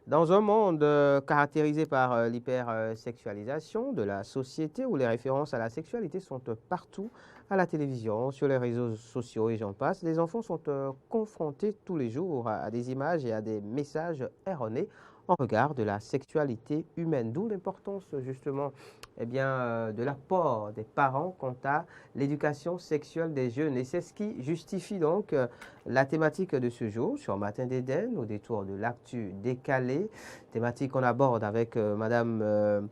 Dans un monde caractérisé par l'hypersexualisation de la société où les références à la sexualité sont partout, à la télévision, sur les réseaux sociaux et j'en passe, les enfants sont confrontés tous les jours à des images et à des messages erronés en regard de la sexualité humaine. D'où l'importance justement de l'apport des parents quant à l'éducation sexuelle des jeunes. Et c'est ce qui justifie donc la thématique de ce jour sur Matin d'Éden, au détour de l'actu décalé, thématique qu'on aborde avec Madame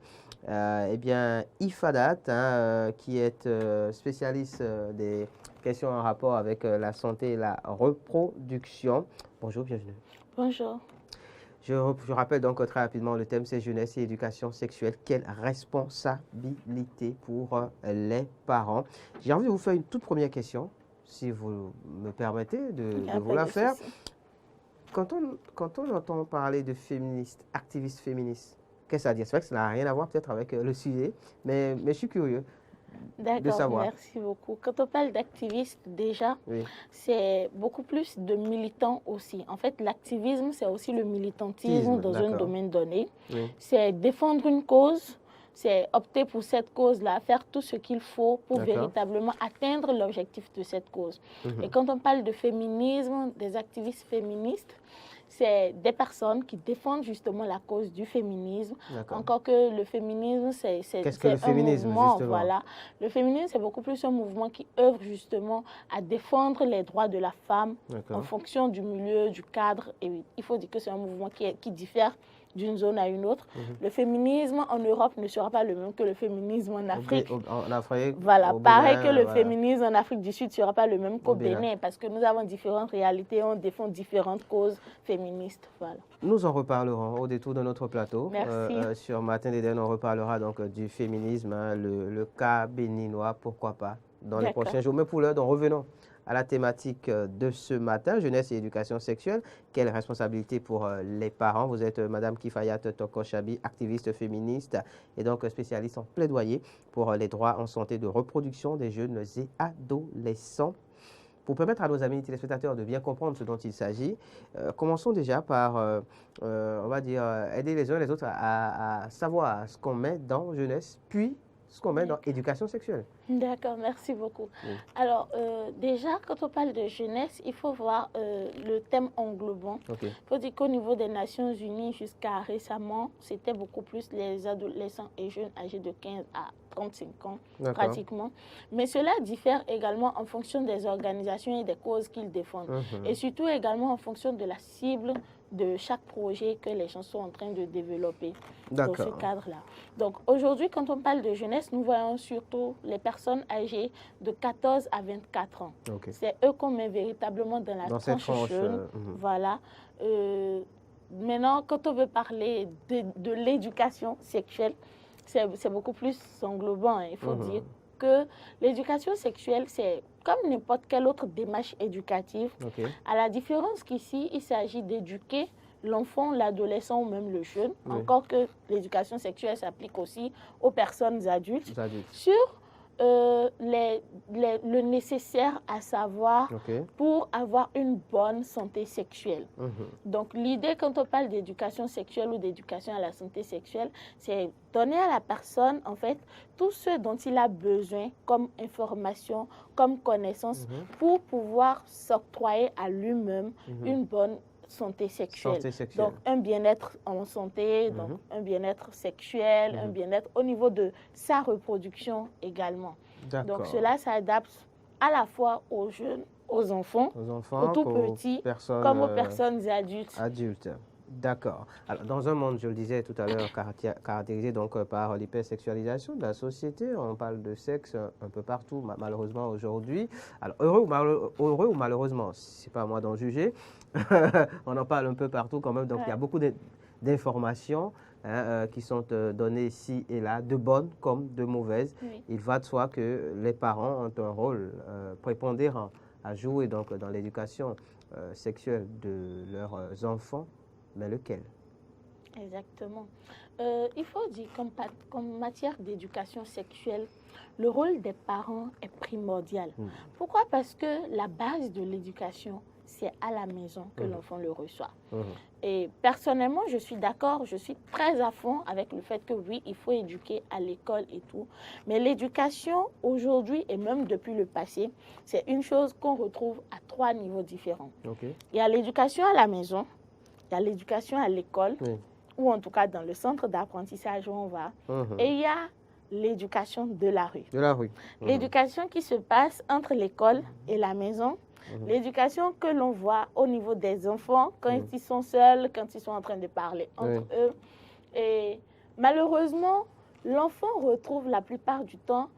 Ifadat, qui est spécialiste des questions en rapport avec la santé et la reproduction. Bonjour, bienvenue. Bonjour. Je rappelle donc très rapidement le thème, c'est jeunesse et éducation sexuelle. Quelle responsabilité pour les parents? J'ai envie de vous faire une toute première question, si vous me permettez de vous la faire. Quand on entend parler de féministes, activistes féministes, qu'est-ce que ça veut dire? C'est vrai que ça n'a rien à voir peut-être avec le sujet, mais je suis curieux de D'accord, savoir. merci beaucoup. Quand on parle d'activistes, déjà, Oui, c'est beaucoup plus de militants aussi. En fait, l'activisme, c'est aussi le militantisme dans un d'accord. domaine donné. Oui, C'est défendre une cause, c'est opter pour cette cause-là, faire tout ce qu'il faut pour d'accord. véritablement atteindre l'objectif de cette cause. Mhm. Et quand on parle de féminisme, des activistes féministes, c'est des personnes qui défendent justement la cause du féminisme. D'accord. Encore que le féminisme, Qu'est-ce que le un féminisme, mouvement, justement? voilà. Le féminisme, c'est beaucoup plus un mouvement qui œuvre justement à défendre les droits de la femme en D'accord. fonction du milieu, du cadre. Et il faut dire que c'est un mouvement qui diffère d'une zone à une autre. Le féminisme en Europe ne sera pas le même que le féminisme en Afrique. En Afrique, Voilà, au pareil Bénin, que le voilà. féminisme en Afrique du Sud ne sera pas le même qu'au Au Bénin. Bénin parce que nous avons différentes réalités, on défend différentes causes féministes. Voilà. Nous en reparlerons au détour de notre plateau. Merci. Sur Matin d'Éden, on reparlera donc du féminisme, le cas béninois, pourquoi pas, dans les D'accord. prochains jours. Mais pour l'heure, donc revenons à la thématique de ce matin, jeunesse et éducation sexuelle. Quelle responsabilité pour les parents? Vous êtes Madame Kifayat Tokoshabi, activiste féministe et donc spécialiste en plaidoyer pour les droits en santé de reproduction des jeunes et adolescents. Pour permettre à nos amis téléspectateurs de bien comprendre ce dont il s'agit, commençons déjà par, on va dire, aider les uns les autres à savoir ce qu'on met dans jeunesse, puis ce qu'on met dans éducation sexuelle. D'accord, merci beaucoup. Oui. Alors, déjà, quand on parle de jeunesse, il faut voir le thème englobant. Okay. Il faut dire qu'au niveau des Nations Unies, jusqu'à récemment, c'était beaucoup plus les adolescents et jeunes âgés de 15 à 35 ans, pratiquement. Mais cela diffère également en fonction des organisations et des causes qu'ils défendent. Et surtout également en fonction de la cible de chaque projet que les gens sont en train de développer dans ce cadre-là. Donc aujourd'hui, quand on parle de jeunesse, nous voyons surtout les personnes âgées de 14 à 24 ans. Okay. C'est eux qu'on met véritablement dans la tranche jeune. Voilà. Maintenant, quand on veut parler de l'éducation sexuelle, c'est beaucoup plus englobant. Il faut dire que l'éducation sexuelle, c'est comme n'importe quelle autre démarche éducative. À la différence qu'ici, il s'agit d'éduquer l'enfant, l'adolescent ou même le jeune. Encore que l'éducation sexuelle s'applique aussi aux personnes adultes. Sur le nécessaire à savoir pour avoir une bonne santé sexuelle. Donc l'idée quand on parle d'éducation sexuelle ou d'éducation à la santé sexuelle, c'est donner à la personne en fait tout ce dont il a besoin comme information, comme connaissance pour pouvoir s'octroyer à lui-même une bonne santé sexuelle. Donc un bien-être en santé, donc un bien-être sexuel, un bien-être au niveau de sa reproduction également. Donc cela s'adapte à la fois aux jeunes, aux enfants aux tout petits, comme aux personnes adultes. D'accord. Alors, dans un monde, je le disais tout à l'heure, caractérisé donc par l'hypersexualisation de la société, on parle de sexe un peu partout, malheureusement aujourd'hui. Alors, heureux ou malheureusement, c'est pas à moi d'en juger. On en parle un peu partout quand même, donc il y a beaucoup d'informations qui sont données ici et là, de bonnes comme de mauvaises. Il va de soi que les parents ont un rôle prépondérant à jouer donc, dans l'éducation sexuelle de leurs enfants. Mais lequel? Exactement. Il faut dire qu'en matière d'éducation sexuelle, le rôle des parents est primordial. Pourquoi? Parce que la base de l'éducation c'est à la maison que l'enfant le reçoit. Et personnellement, je suis d'accord, je suis très à fond avec le fait que oui, il faut éduquer à l'école et tout. Mais l'éducation aujourd'hui et même depuis le passé, c'est une chose qu'on retrouve à 3 niveaux différents. Il y a l'éducation à la maison, il y a l'éducation à l'école, ou en tout cas dans le centre d'apprentissage où on va, et il y a l'éducation de la rue. L'éducation qui se passe entre l'école et la maison, l'éducation que l'on voit au niveau des enfants quand ils sont seuls, quand ils sont en train de parler entre eux. Et malheureusement, l'enfant retrouve la plupart du temps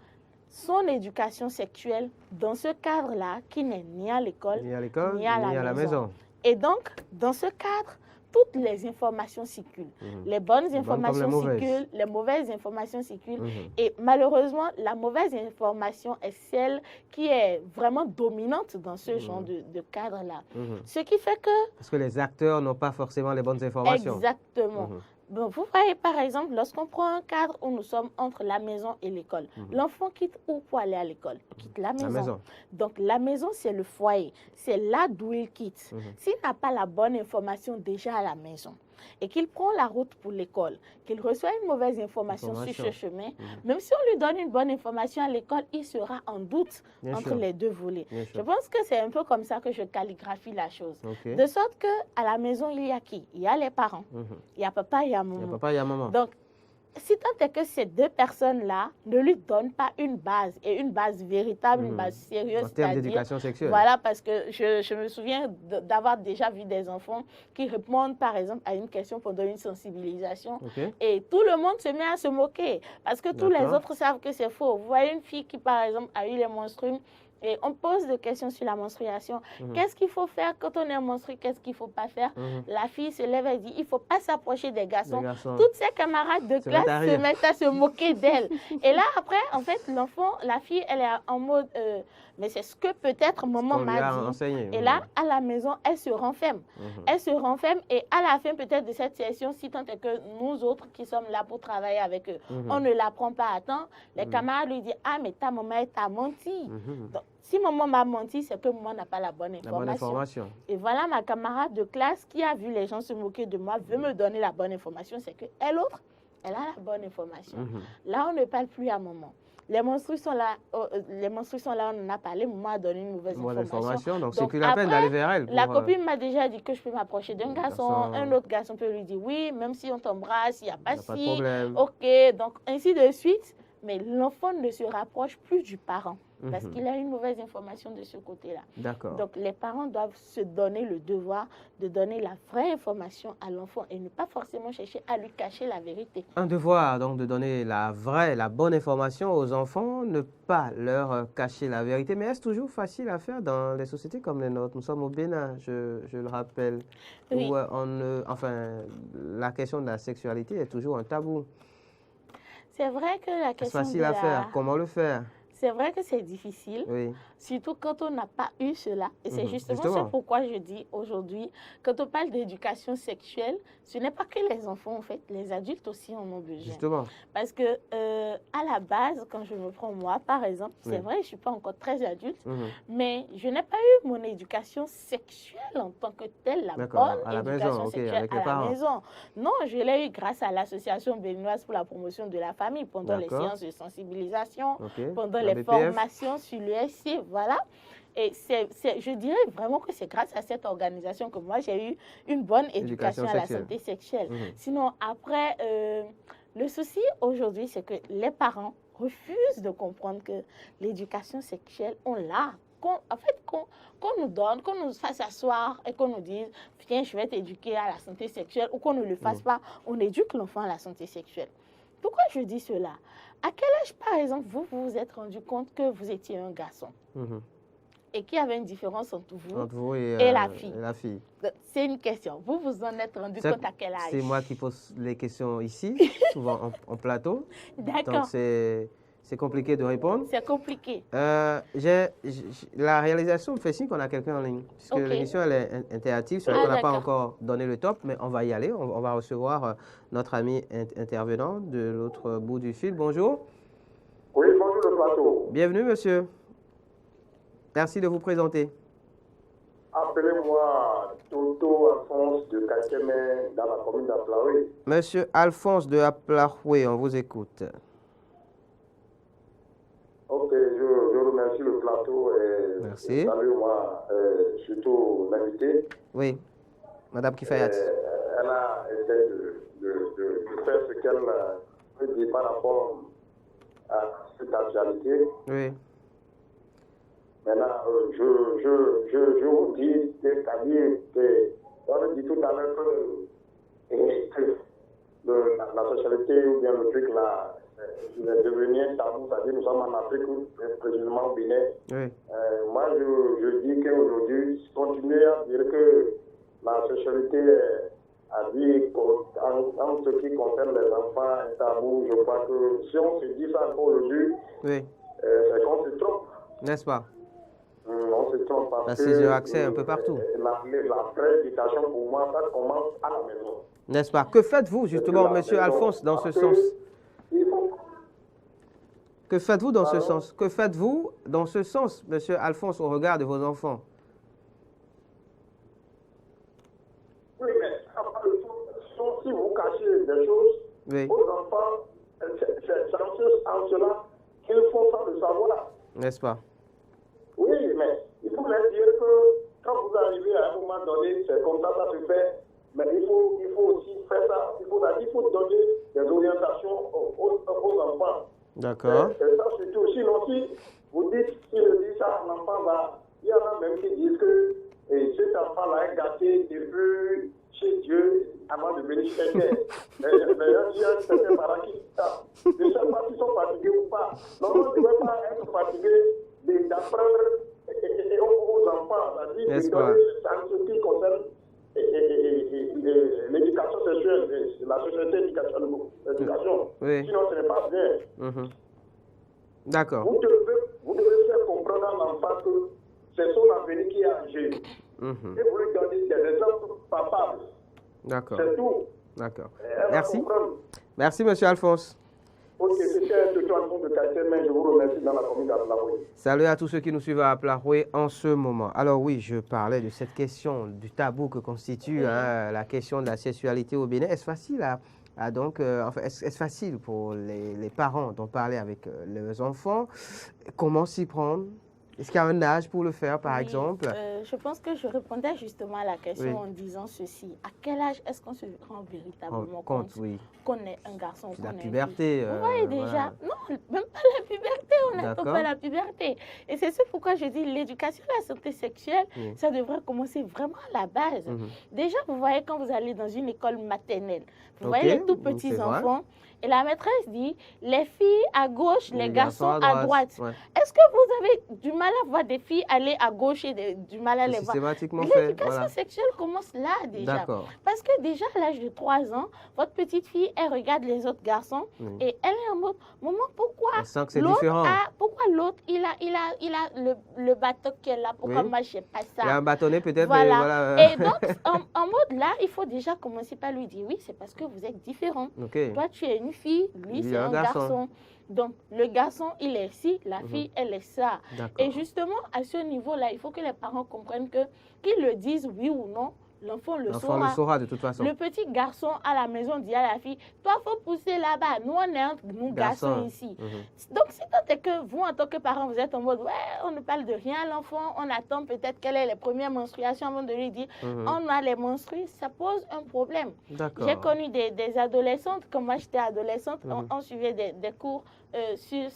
son éducation sexuelle dans ce cadre-là qui n'est ni à l'école, ni à la maison. Et donc, dans ce cadre, toutes les informations circulent. Les bonnes informations circulent, les mauvaises informations circulent. Et malheureusement, la mauvaise information est celle qui est vraiment dominante dans ce genre de cadre-là. Ce qui fait que... Parce que les acteurs n'ont pas forcément les bonnes informations. Exactement. Bon, vous voyez, par exemple, lorsqu'on prend un cadre où nous sommes entre la maison et l'école, l'enfant quitte où pour aller à l'école? Il quitte la maison. Donc, la maison, c'est le foyer. C'est là d'où il quitte. S'il n'a pas la bonne information déjà à la maison et qu'il prend la route pour l'école, qu'il reçoit une mauvaise information sur ce chemin, même si on lui donne une bonne information à l'école, il sera en doute entre les deux volets. Je pense que c'est un peu comme ça que je calligraphie la chose. De sorte qu'à la maison, il y a qui? Il y a les parents. Il y a papa, il y a maman. Il y a papa, il y a maman. Donc, si tant est que ces deux personnes-là ne lui donnent pas une base, et une base véritable, une base sérieuse, en termes d'éducation sexuelle. Voilà, parce que je me souviens d'avoir déjà vu des enfants qui répondent, par exemple, à une question pendant une sensibilisation, et tout le monde se met à se moquer, parce que tous les autres savent que c'est faux. Vous voyez une fille qui, par exemple, a eu les menstrues, et on pose des questions sur la menstruation. Qu'est-ce qu'il faut faire quand on est menstrué? Qu'est-ce qu'il ne faut pas faire? La fille se lève et dit, il ne faut pas s'approcher des garçons. Toutes ses camarades de classe se mettent à se moquer d'elle. Et là, après, en fait, l'enfant, la fille, elle est en mode, mais c'est ce que peut-être maman m'a dit. Et là, à la maison, elle se renferme. Elle se renferme et à la fin peut-être de cette session, si tant est que nous autres qui sommes là pour travailler avec eux, on ne l'apprend pas à temps, les camarades lui disent, ah, mais ta maman, elle t'a menti. Donc, si maman m'a menti, c'est que maman n'a pas la bonne information. Et voilà ma camarade de classe qui a vu les gens se moquer de moi, veut me donner la bonne information, c'est qu'elle autre, elle a la bonne information. Là, on ne parle plus à maman. Les menstrues sont là, on en a parlé, maman a donné une mauvaise information. Donc c'est plus la peine d'aller vers elle. La copine m'a déjà dit que je peux m'approcher d'un garçon, un autre garçon peut lui dire oui, même si on t'embrasse, il n'y a pas de problème. Ok, donc ainsi de suite. Mais l'enfant ne se rapproche plus du parent parce qu'il a une mauvaise information de ce côté-là. D'accord. Donc, les parents doivent se donner le devoir de donner la vraie information à l'enfant et ne pas forcément chercher à lui cacher la vérité. Un devoir, donc, de donner la vraie, la bonne information aux enfants, ne pas leur cacher la vérité. Mais est-ce toujours facile à faire dans les sociétés comme les nôtres? Nous sommes au Bénin, je le rappelle, où la question de la sexualité est toujours un tabou. C'est vrai que la question c'est facile à faire. Comment le faire? C'est vrai que c'est difficile, surtout quand on n'a pas eu cela. Et c'est justement ce pourquoi je dis aujourd'hui, quand on parle d'éducation sexuelle, ce n'est pas que les enfants, en fait, les adultes aussi en ont besoin. Justement. Parce que à la base, quand je me prends moi, par exemple, c'est vrai, je ne suis pas encore très adulte, mais je n'ai pas eu mon éducation sexuelle en tant que telle, la bonne éducation sexuelle à la maison. Non, je l'ai eu grâce à l'Association béninoise pour la promotion de la famille pendant les séances de sensibilisation, pendant les formations sur l'USC, voilà. Et je dirais vraiment que c'est grâce à cette organisation que moi, j'ai eu une bonne éducation à la santé sexuelle. Sinon, après, le souci aujourd'hui, c'est que les parents refusent de comprendre que l'éducation sexuelle, on l'a. Qu'on nous donne, qu'on nous fasse asseoir et qu'on nous dise, viens, je vais t'éduquer à la santé sexuelle, ou qu'on ne le fasse pas, on éduque l'enfant à la santé sexuelle. Pourquoi je dis cela? À quel âge, par exemple, vous vous êtes rendu compte que vous étiez un garçon et qu'il y avait une différence entre vous et la fille? C'est une question. Vous vous en êtes rendu compte à quel âge? C'est moi qui pose les questions ici, souvent en plateau. D'accord. Donc, c'est compliqué de répondre. C'est compliqué. La réalisation me fait signe qu'on a quelqu'un en ligne. Puisque l'émission, elle est interactive. C'est vrai qu'on n'a pas encore donné le top, mais on va y aller. On va recevoir notre ami intervenant de l'autre bout du fil. Bonjour. Oui, bonjour le plateau. Bienvenue, monsieur. Merci de vous présenter. Appelez-moi Toto Alphonse de Kakémé dans la commune d'Aplaoué. Monsieur Alphonse de Aplaoué, on vous écoute. Ok, je remercie le plateau et merci. Salut-moi, surtout l'invité. Oui, Madame Kifayat. Elle a essayé de faire ce qu'elle peut dire par rapport à cette actualité. Oui. Maintenant, je vous dis on a dit tout à l'heure que la socialité ou bien le truc là, il est devenu un tabou, c'est-à-dire nous sommes en Afrique, précisément au Bénin. Oui. Moi, je dis qu'aujourd'hui, continuer à dire que la socialité a dit en ce qui concerne les enfants, un tabou, je crois que si on se dit ça encore aujourd'hui, oui. C'est qu'on se trompe. N'est-ce pas? On se trompe parce que j'ai accès un peu partout. La vraie éducation pour moi, ça commence à la maison. N'est-ce pas? Que faites-vous justement, monsieur Alphonse, dans ce sens? Que faites-vous dans ce sens? Que faites-vous dans ce sens, monsieur Alphonse, au regard de vos enfants? Oui, mais si vous cachez des choses aux enfants, c'est en cela qu'ils font ça de savoir. N'est-ce pas? Oui, mais il faut leur dire que quand vous arrivez à un moment donné, c'est comme ça se fait. Mais il faut aussi faire ça. Il faut donner des orientations aux enfants. D'accord. C'est ça surtout. Sinon, si vous dites, si le dit ça, l'enfant va. Il y en a même qui disent que cet enfant-là est gâté depuis chez Dieu avant de venir chez terre. D'ailleurs, il y a certains parents qui disent ça. Je ne sais pas s'ils sont fatigués ou pas. Donc, on ne devrait pas être fatigué d'apprendre aux enfants, c'est-à-dire de donner ce qui concerne l'éducation sexuelle, la société d'éducation. Oui. Sinon, ce n'est pas bien. D'accord. Vous devez faire comprendre à l'enfant que c'est son avenir qui est en jeu. Et vous lui donnez des exemples papables. D'accord. C'est tout. D'accord. Merci. Merci, monsieur Alphonse. Ok, c'était Toto Alphonse de Kakémé, je vous remercie dans la commune d'Aplaoué. Salut à tous ceux qui nous suivent à Aplaoué en ce moment. Alors oui, je parlais de cette question du tabou que constitue la question de la sexualité au Bénin. Est-ce facile est-ce facile pour les parents d'en parler avec leurs enfants? Comment s'y prendre? Est-ce qu'il y a un âge pour le faire, par exemple? Je pense que je répondais justement à la question en disant ceci. À quel âge est-ce qu'on se rend véritablement compte qu'on est un garçon? La puberté. Vous voyez déjà. Non, même pas la puberté. On n'attend pas la puberté. Et c'est ce pourquoi je dis l'éducation à la santé sexuelle, ça devrait commencer vraiment à la base. Déjà, vous voyez quand vous allez dans une école maternelle, vous voyez les tout petits enfants. Et la maîtresse dit, les filles à gauche, les garçons à droite. Est-ce que vous avez du mal à voir des filles aller à gauche et du mal à les voir? L'éducation sexuelle commence là déjà. Parce que déjà à l'âge de 3 ans, votre petite fille, elle regarde les autres garçons et elle est en mode, maman, pourquoi l'autre, il a le bâton qui est là, pourquoi moi je n'ai pas ça? Il a un bâtonnet peut-être. Voilà. Et donc, en mode là, il faut déjà commencer par lui dire, oui, c'est parce que vous êtes différents. Toi, tu es une fille, lui, c'est un garçon. Donc, le garçon, il est ici, la fille, elle est ça. Et justement, à ce niveau-là, il faut que les parents comprennent que, qu'ils le disent oui ou non, l'enfant le saura de toute façon. Le petit garçon à la maison dit à la fille, toi, il faut pousser là-bas. Nous, on est nous garçons ici. Donc, si tant est que vous, en tant que parent, vous êtes en mode, ouais, on ne parle de rien à l'enfant, on attend peut-être quelles sont les premières menstruations avant de lui dire, on a les menstrues, ça pose un problème. J'ai connu des adolescentes, quand moi j'étais adolescente, on suivait des cours sur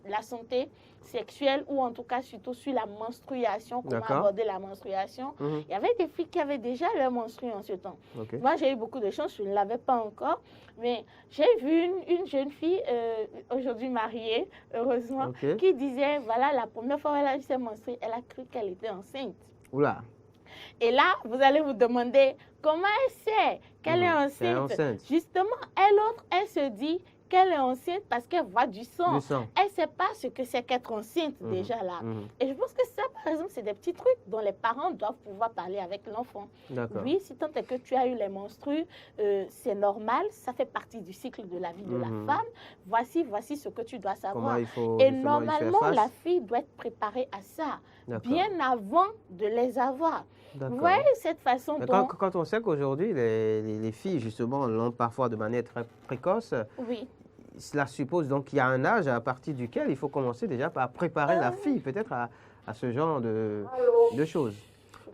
la santé sexuelle ou en tout cas surtout sur la menstruation, comment aborder la menstruation. Il y avait des filles qui avaient déjà leur menstrue en ce temps. Moi, j'ai eu beaucoup de chance, je ne l'avais pas encore, mais j'ai vu une jeune fille, aujourd'hui mariée, heureusement, qui disait, voilà, la première fois où elle a eu ses menstrues, elle a cru qu'elle était enceinte. Oula. Et là, vous allez vous demander, comment elle sait qu'elle est enceinte? Justement, elle se dit qu'elle est enceinte parce qu'elle voit du sang. Du sang. Elle ne sait pas ce que c'est qu'être enceinte déjà là. Et je pense que ça, par exemple, c'est des petits trucs dont les parents doivent pouvoir parler avec l'enfant. Oui, si tant est que tu as eu les menstrues, c'est normal, ça fait partie du cycle de la vie de la femme. Voici ce que tu dois savoir. Et normalement, la fille doit être préparée à ça, bien avant de les avoir. Vous voyez cette façon dont... Quand on sait qu'aujourd'hui, les filles, justement, l'ont parfois de manière très précoce, cela suppose donc qu'il y a un âge à partir duquel il faut commencer déjà par préparer la fille peut-être à ce genre de choses.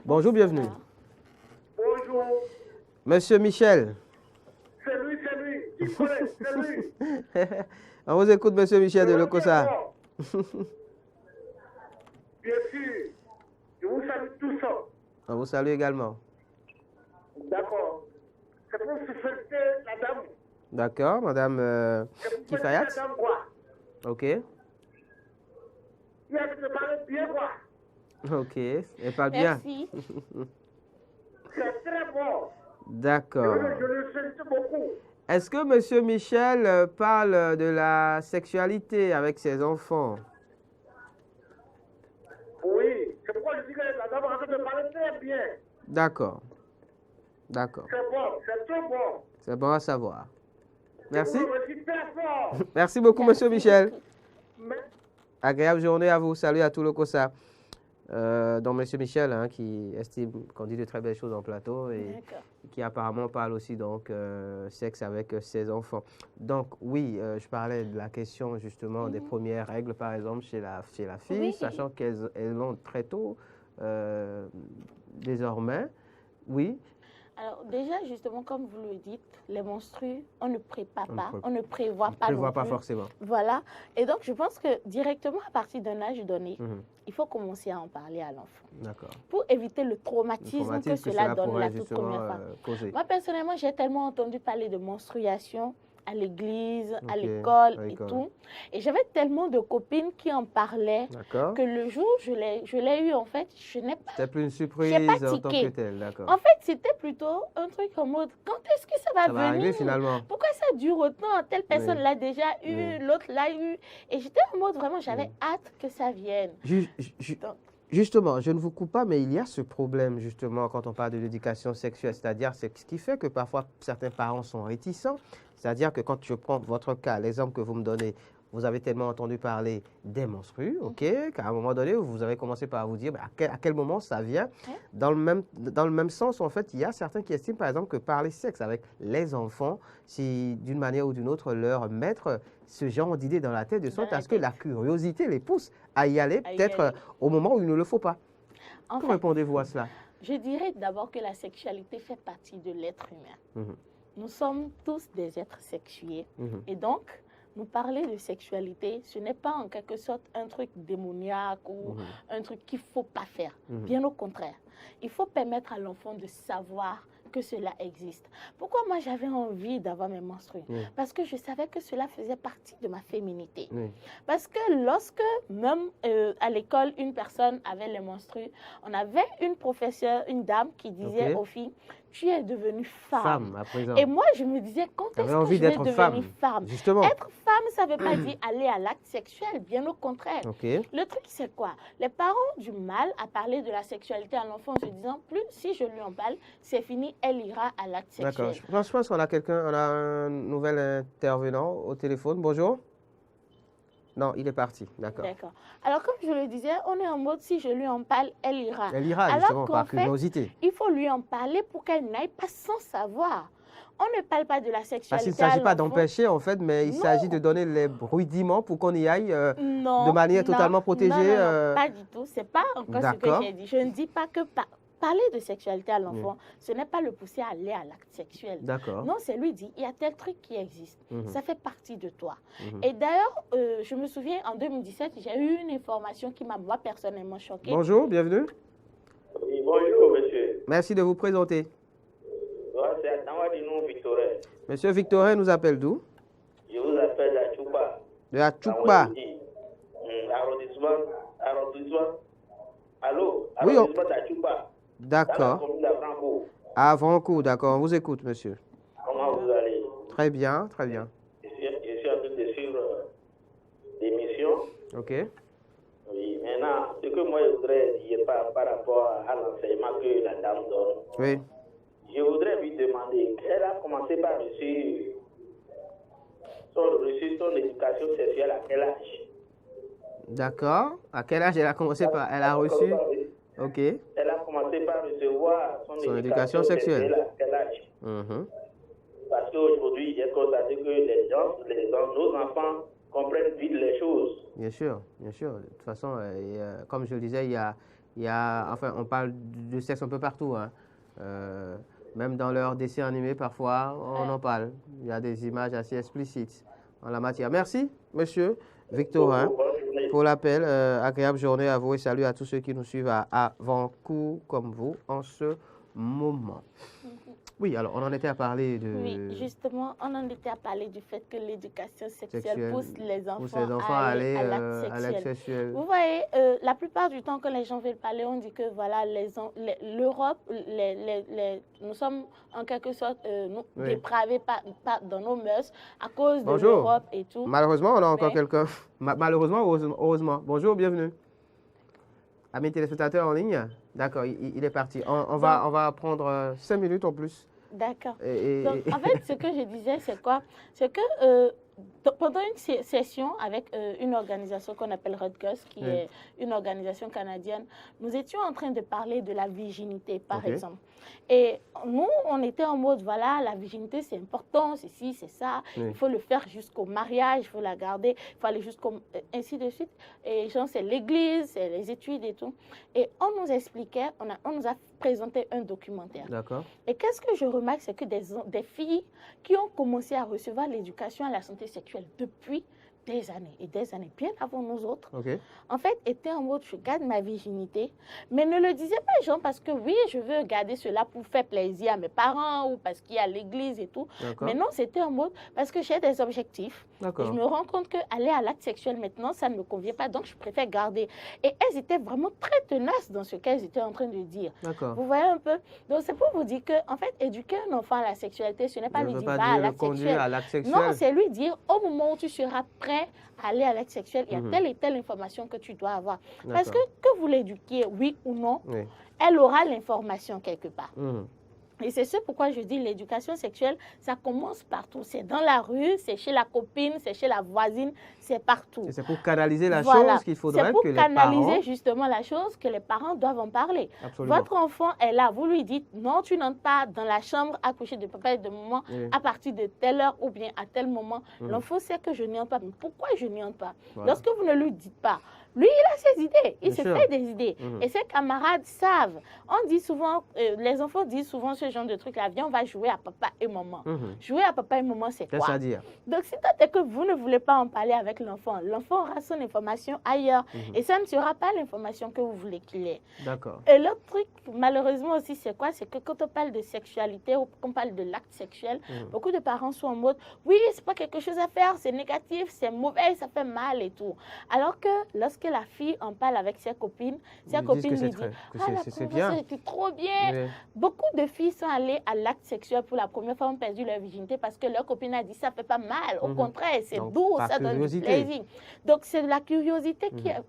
Bonjour, bienvenue. Bonjour. Monsieur Michel. C'est lui. Qui connaît? C'est lui. On vous écoute, monsieur Michel de Lokossa. Bien sûr. Je vous salue tous. On vous salue également. D'accord. C'est pour se féliciter la dame. D'accord, madame Kifayat. Madame quoi? Ok. Il a de parler bien quoi? Ok, elle parle bien. Merci. C'est très bon. D'accord. Je le félicite beaucoup. Est-ce que monsieur Michel parle de la sexualité avec ses enfants? Oui, c'est pourquoi je dis que la dame a de parler très bien. D'accord. D'accord. C'est bon, c'est très bon. C'est bon à savoir. Merci. Fort. Merci beaucoup, monsieur Michel. Mais... Agréable journée à vous. Salut à tout le Kossa. Donc, monsieur Michel, hein, qui estime qu'on dit de très belles choses en plateau et qui apparemment parle aussi donc sexe avec ses enfants. Donc, oui, je parlais de la question justement des premières règles, par exemple, chez la fille, sachant qu'elles l'ont très tôt désormais. Oui. Alors déjà, justement, comme vous le dites, les menstrues, on ne prépare pas, on ne prévoit pas. On ne prévoit pas forcément. Voilà. Et donc, je pense que directement à partir d'un âge donné, il faut commencer à en parler à l'enfant. D'accord. Pour éviter le traumatisme que cela donne la toute première fois. Moi, personnellement, j'ai tellement entendu parler de menstruation à l'église, à l'école et tout. Et j'avais tellement de copines qui en parlaient que le jour où je l'ai eu, en fait, je n'ai pas... C'était plus une surprise en tant que telle, d'accord. En fait, c'était plutôt un truc en mode, quand est-ce que ça va venir? Arriver finalement. Pourquoi ça dure autant? Telle personne l'a déjà eu, l'autre l'a eu. Et j'étais en mode, vraiment, j'avais hâte que ça vienne. Justement, je ne vous coupe pas, mais il y a ce problème, justement, quand on parle de l'éducation sexuelle, c'est-à-dire ce qui fait que parfois certains parents sont réticents. C'est-à-dire que quand je prends votre cas, l'exemple que vous me donnez, vous avez tellement entendu parler des menstrues, qu'à un moment donné, vous avez commencé par vous dire à quel moment ça vient. Dans le même sens, en fait, il y a certains qui estiment, par exemple, que parler sexe avec les enfants, si d'une manière ou d'une autre leur mettre ce genre d'idée dans la tête, de sorte à ce que la curiosité les pousse à y aller, peut-être au moment où il ne le faut pas. Comment répondez-vous à cela? Je dirais d'abord que la sexualité fait partie de l'être humain. Nous sommes tous des êtres sexués. Et donc, nous parler de sexualité, ce n'est pas en quelque sorte un truc démoniaque ou un truc qu'il ne faut pas faire. Bien au contraire. Il faut permettre à l'enfant de savoir que cela existe. Pourquoi moi j'avais envie d'avoir mes menstrues? Parce que je savais que cela faisait partie de ma féminité. Parce que lorsque même à l'école, une personne avait les menstrues, on avait une professeure, une dame qui disait aux filles, tu es devenue femme. À présent. Et moi, je me disais, quand est-ce que je vais devenir femme? Justement. Être femme, ça ne veut pas dire aller à l'acte sexuel, bien au contraire. Le truc, c'est quoi? Les parents ont du mal à parler de la sexualité à l'enfant en se disant, plus si je lui en parle, c'est fini, elle ira à l'acte sexuel. D'accord. Je pense qu'on a on a un nouvel intervenant au téléphone. Bonjour. Non, il est parti. D'accord. Alors, comme je le disais, on est en mode, si je lui en parle, elle ira. Elle ira, justement, par curiosité. Il faut lui en parler pour qu'elle n'aille pas sans savoir. On ne parle pas de la sexualité. Parce qu'il ne s'agit pas d'empêcher, en fait, mais il s'agit de donner les rudiments pour qu'on y aille de manière totalement protégée. Non, pas du tout. Ce n'est pas encore ce que j'ai dit. Je ne dis pas que parler de sexualité à l'enfant, ce n'est pas le pousser à aller à l'acte sexuel. Non, c'est lui dire, il y a tel truc qui existe. Ça fait partie de toi. Et d'ailleurs, je me souviens, en 2017, j'ai eu une information qui m'a, moi, personnellement choquée. Bonjour, bienvenue. Oui, bonjour, monsieur. Merci de vous présenter. C'est Atawadinou Victorin. Monsieur Victorin nous appelle d'où? Je vous appelle de Achoupa. De Achoupa. Arrondissement. Allô? Oui, arrondissement d'Achoupa. D'accord. À Franco, d'accord. On vous écoute, monsieur. Comment vous allez? Très bien, très bien. Je suis Ok. Oui, maintenant, ce que moi je voudrais dire par rapport à l'enseignement que la dame donne, Oui. je voudrais lui demander, elle a commencé par reçu son éducation sexuelle à quel âge? D'accord. À quel âge elle a commencé par... Elle a reçu... Ok. Elle a commencé par recevoir son éducation sexuelle à quel âge? Parce qu'aujourd'hui, j'ai constaté que nos enfants comprennent vite les choses. Bien sûr, bien sûr. De toute façon, comme je le disais, enfin, on parle de sexe un peu partout. Hein. Même dans leurs dessins animés, parfois, on en parle. Il y a des images assez explicites en la matière. Merci, monsieur Victorin, pour l'appel. Agréable journée à vous et salut à tous ceux qui nous suivent à Vancouver comme vous en ce moment. Oui, alors on en était à parler de... Oui, justement, on en était à parler du fait que l'éducation sexuelle pousse les enfants à aller à l'acte sexuel. Vous voyez, la plupart du temps que les gens veulent parler, on dit que voilà, l'Europe, nous sommes en quelque sorte dépravés dans nos mœurs à cause de l'Europe et tout. Malheureusement, on a encore quelqu'un. Malheureusement, heureusement. Bonjour, bienvenue. Amis téléspectateurs en ligne, d'accord, il est parti. On va prendre 5 minutes en plus. D'accord. Donc, en fait, ce que je disais, c'est quoi? C'est que pendant une session avec une organisation qu'on appelle Rutgers, qui est une organisation canadienne, nous étions en train de parler de la virginité, par exemple. Et nous, on était en mode, voilà, la virginité, c'est important, c'est ci, c'est ça. Il faut le faire jusqu'au mariage, il faut la garder, il faut aller jusqu'au... ainsi de suite. Et genre, c'est l'église, c'est les études et tout. Et on nous expliquait, on nous a présenté un documentaire. D'accord. Et qu'est-ce que je remarque, c'est que des filles qui ont commencé à recevoir l'éducation à la santé sexuelle depuis des années et des années, bien avant nous autres, en fait, étaient en mode, je garde ma virginité, mais ne le disaient pas, genre, parce que oui, je veux garder cela pour faire plaisir à mes parents ou parce qu'il y a l'église et tout. Mais non, c'était en mode, parce que j'ai des objectifs. Et je me rends compte qu'aller à l'acte sexuel maintenant, ça ne me convient pas, donc je préfère garder. Et elles étaient vraiment très tenaces dans ce qu'elles étaient en train de dire. Vous voyez un peu? Donc, c'est pour vous dire que, en fait, éduquer un enfant à la sexualité, ce n'est pas lui dire, va à l'acte sexuel. Non, c'est lui dire, au moment où tu seras prêt à aller à l'acte sexuel, il y a telle et telle information que tu dois avoir. Parce que vous l'éduquiez, oui ou non, elle aura l'information quelque part. Et c'est ce pourquoi je dis l'éducation sexuelle, ça commence partout. C'est dans la rue, c'est chez la copine, c'est chez la voisine, c'est partout. C'est pour canaliser la chose qu'il faudrait que les parents... C'est pour canaliser justement la chose que les parents doivent en parler. Absolument. Votre enfant est là, vous lui dites non, tu n'entres pas dans la chambre à coucher de papa et de maman à partir de telle heure ou bien à tel moment. L'enfant sait que je n'y entre pas. Mais pourquoi je n'y entre pas? Lorsque vous ne lui dites pas, lui, il a ses idées, il se fait des idées. Et ses camarades savent. On dit souvent, les enfants disent souvent ce genre de trucs-là, viens, on va jouer à papa et maman. Jouer à papa et maman, c'est quoi? C'est-à-dire? Donc, si tant est que vous ne voulez pas en parler avec l'enfant, l'enfant aura son information ailleurs. Et ça ne sera pas l'information que vous voulez qu'il ait. D'accord. Et l'autre truc, malheureusement aussi, c'est quoi? C'est que quand on parle de sexualité ou qu'on parle de l'acte sexuel, beaucoup de parents sont en mode, oui, c'est pas quelque chose à faire, c'est négatif, c'est mauvais, ça fait mal et tout. Alors que lorsque la fille en parle avec ses copines lui dit, c'est bien, c'était trop bien. Beaucoup de filles sont allées à l'acte sexuel pour la première fois, ont perdu leur virginité parce que leur copine a dit ça fait pas mal. Au contraire, c'est doux, ça donne du plaisir. Donc c'est la curiosité qui est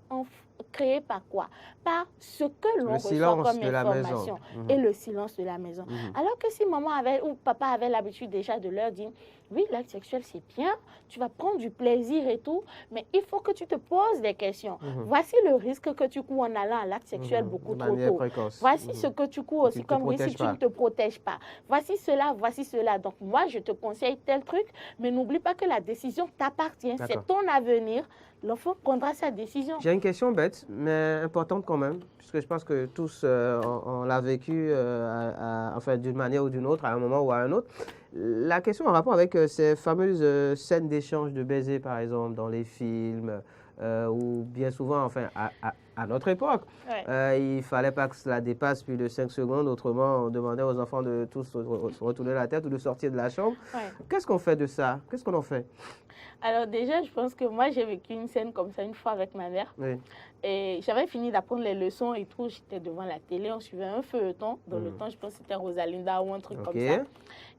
créée par quoi? Par ce que l'on reçoit comme information et le silence de la maison. Alors que si maman avait ou papa avait l'habitude déjà de leur dire, oui, l'acte sexuel c'est bien, tu vas prendre du plaisir et tout, mais il faut que tu te poses des questions. Voici le risque que tu cours en allant à l'acte sexuel beaucoup trop tôt. Voici ce que tu cours aussi comme risque si tu ne te protèges pas. Voici cela, voici cela. Donc moi, je te conseille tel truc, mais n'oublie pas que la décision t'appartient. C'est ton avenir. L'enfant prendra sa décision. J'ai une question bête, mais importante quand même, puisque je pense que tous on l'a vécu enfin, d'une manière ou d'une autre, à un moment ou à un autre. La question en rapport avec ces fameuses scènes d'échange de baisers, par exemple, dans les films, ou bien souvent, enfin, à notre époque, il ne fallait pas que cela dépasse plus de 5 secondes, autrement on demandait aux enfants de tous se retourner la tête ou de sortir de la chambre. Qu'est-ce qu'on fait de ça? Qu'est-ce qu'on en fait? Alors déjà, je pense que moi, j'ai vécu une scène comme ça une fois avec ma mère. Et j'avais fini d'apprendre les leçons et tout. J'étais devant la télé, on suivait un feuilleton. Dans le temps, je pense que c'était Rosalinda ou un truc comme ça.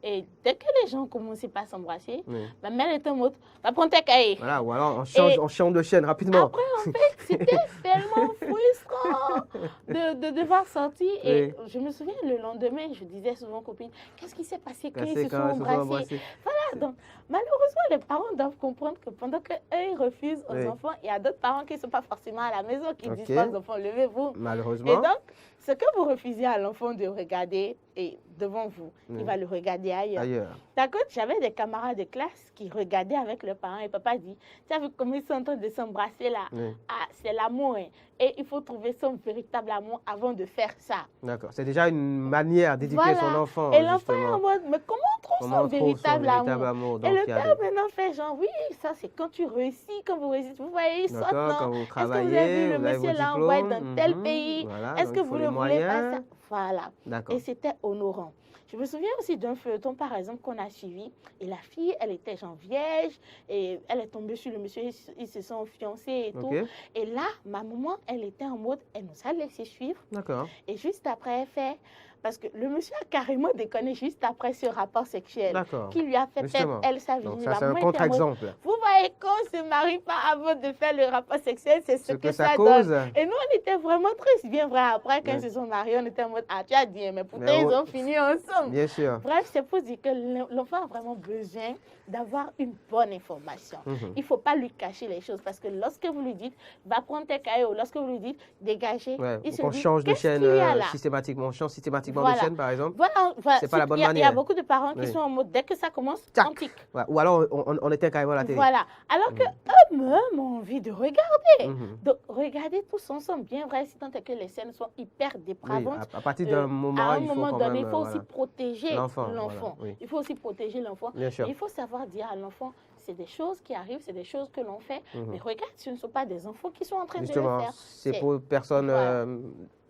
Et dès que les gens commençaient pas à s'embrasser, ma mère était en mode, va prendre tes cahiers. Voilà, ou alors on change de chaîne rapidement. Après, en fait, c'était tellement frustrant de devoir sortir. Et je me souviens, le lendemain, je disais souvent aux copines, qu'est-ce qui s'est passé quand ils se sont embrassés? Voilà, donc malheureusement, les parents doivent comprendre que pendant qu'eux, ils refusent aux enfants, il y a d'autres parents qui ne sont pas forcément à la maison, qui disent pas aux enfants, levez-vous. Malheureusement. Et donc, ce que vous refusez à l'enfant de regarder et devant vous, il va le regarder ailleurs. D'accord, j'avais des camarades de classe qui regardaient avec leurs parents et papa dit, tu as vu comment ils sont en train de s'embrasser là? Ah, c'est l'amour. Hein. Et il faut trouver son véritable amour avant de faire ça. D'accord, c'est déjà une manière d'éduquer son enfant. Et l'enfant est en mode, mais comment on trouve son véritable amour? Et le père maintenant fait genre, oui, ça c'est quand tu réussis, quand vous réussissez. Vous voyez, ils sortent, non? Est-ce que vous avez vu le monsieur là, on va être dans tel pays? Est-ce que vous ne voulez pas ça? Voilà. Et c'était honorant. Je me souviens aussi d'un feuilleton, par exemple, qu'on a suivi. Et la fille, elle était genre vierge. Et elle est tombée sur le monsieur. Ils se sont fiancés et tout. Et là, ma maman, elle était en mode, elle nous a laissé suivre. D'accord. Et juste après, elle fait... Parce que le monsieur a carrément déconné juste après ce rapport sexuel qui lui a fait perdre, elle, sa vie. Donc ça, c'est un contre-exemple. Vous voyez, quand on ne se marie pas avant de faire le rapport sexuel, c'est ce que ça cause. donne. Et nous, on était vraiment tristes, bien vrai. Après, quand ils se sont mariés, on était en mode, ah, tu as dit, mais pourtant, ils ont fini ensemble. Bien sûr. Bref, c'est pour dire que l'enfant a vraiment besoin d'avoir une bonne information. Il ne faut pas lui cacher les choses parce que lorsque vous lui dites, va prendre tes cahiers, ou lorsque vous lui dites, dégagez, il se dit, change de chaîne systématiquement. On change systématiquement de chaîne, par exemple. Voilà. C'est pas la bonne manière. Il y a beaucoup de parents qui sont en mode, dès que ça commence, on tique. Ou alors, on éteint carrément la télé. Voilà. Alors qu'eux-mêmes ont envie de regarder. Donc, regardez tous ensemble. Bien vrai, si tant est que les scènes sont hyper dépravantes. À partir d'un moment, il faut aussi protéger l'enfant. Il faut aussi protéger l'enfant. Il faut savoir dire à l'enfant, c'est des choses qui arrivent, c'est des choses que l'on fait. Mais regarde, ce ne sont pas des enfants qui sont en train de le faire. C'est pour personnes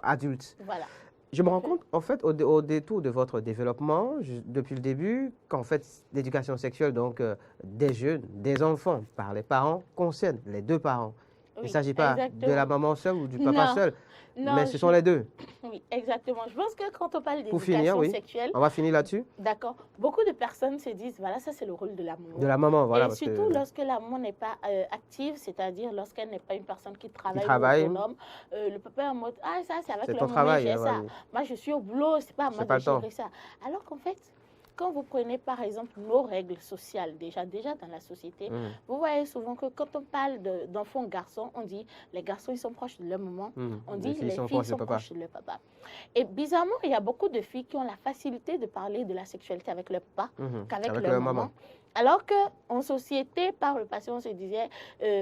adultes. Voilà. Je me rends compte, en fait, au détour de votre développement, depuis le début, qu'en fait, l'éducation sexuelle, donc des jeunes, des enfants, par les parents, concerne les deux parents. Il ne s'agit pas de la maman seule ou du papa seul, mais ce sont les deux. Oui, exactement. Je pense que quand on parle d'éducation sexuelle... On va finir là-dessus. D'accord. Beaucoup de personnes se disent, voilà, ça c'est le rôle de la maman. De la maman, voilà. Et surtout lorsque la maman n'est pas active, c'est-à-dire lorsqu'elle n'est pas une personne qui travaille autonome, le papa est en mode, ah ça c'est avec le maman, j'ai ça. Moi je suis au boulot, c'est pas à moi de gérer ça. Alors qu'en fait, quand vous prenez par exemple nos règles sociales, déjà dans la société, vous voyez souvent que quand on parle d'enfants garçons, on dit les garçons ils sont proches de leur maman, on dit les filles sont proches de leur papa. Et bizarrement, il y a beaucoup de filles qui ont la facilité de parler de la sexualité avec leur papa qu'avec leur maman. Alors qu'en société, par le passé, on se disait,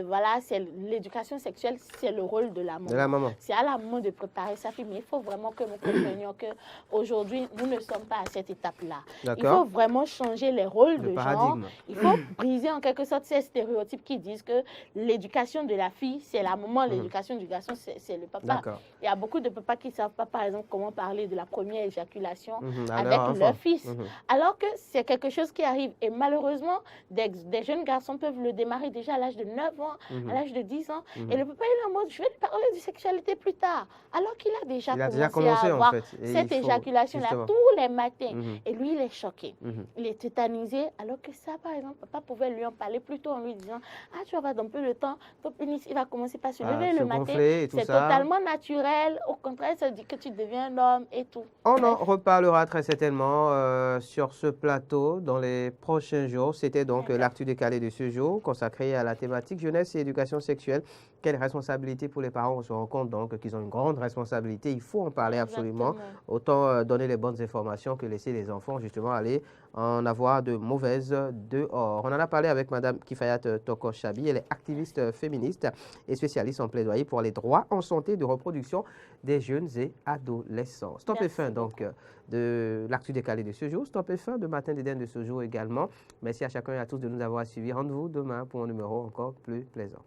voilà, l'éducation sexuelle, c'est le rôle de la maman. C'est à la maman de préparer sa fille, mais il faut vraiment que nous comprenions qu'aujourd'hui, nous ne sommes pas à cette étape-là. Il faut vraiment changer les rôles de genre. Il faut briser en quelque sorte ces stéréotypes qui disent que l'éducation de la fille, c'est la maman, l'éducation du garçon, c'est le papa. Il y a beaucoup de papas qui ne savent pas, par exemple, comment parler de la première éjaculation avec leur fils. Alors que c'est quelque chose qui arrive. Et malheureusement, des jeunes garçons peuvent le démarrer déjà à l'âge de 9 ans, à l'âge de 10 ans. Et le papa est en mode, je vais lui parler de sexualité plus tard. Alors qu'il a déjà commencé à avoir cette éjaculation-là tous les matins. Et lui, il est choqué. Il est tétanisé. Alors que ça, par exemple, papa pouvait lui en parler plus tôt en lui disant, ah, tu vas voir dans peu de temps, ton pénis, il va commencer par se lever le matin. C'est totalement naturel. Au contraire, ça dit que tu deviens un homme et tout. On en reparlera très certainement sur ce plateau dans les prochains jours. C'était donc l'actu décalé de ce jour consacré à la thématique jeunesse et éducation sexuelle. Quelle responsabilité pour les parents? On se rend compte donc qu'ils ont une grande responsabilité. Il faut en parler absolument. Autant donner les bonnes informations que laisser les enfants justement aller en avoir de mauvaises dehors. On en a parlé avec Mme Kifayat Toko-Chabi. Elle est activiste féministe et spécialiste en plaidoyer pour les droits en santé de reproduction des jeunes et adolescents. Stop et fin donc de l'actu décalé de ce jour. Stop et fin de Matin d'Éden de ce jour également. Merci à chacun et à tous de nous avoir suivis. Rendez-vous demain pour un numéro encore plus plaisant.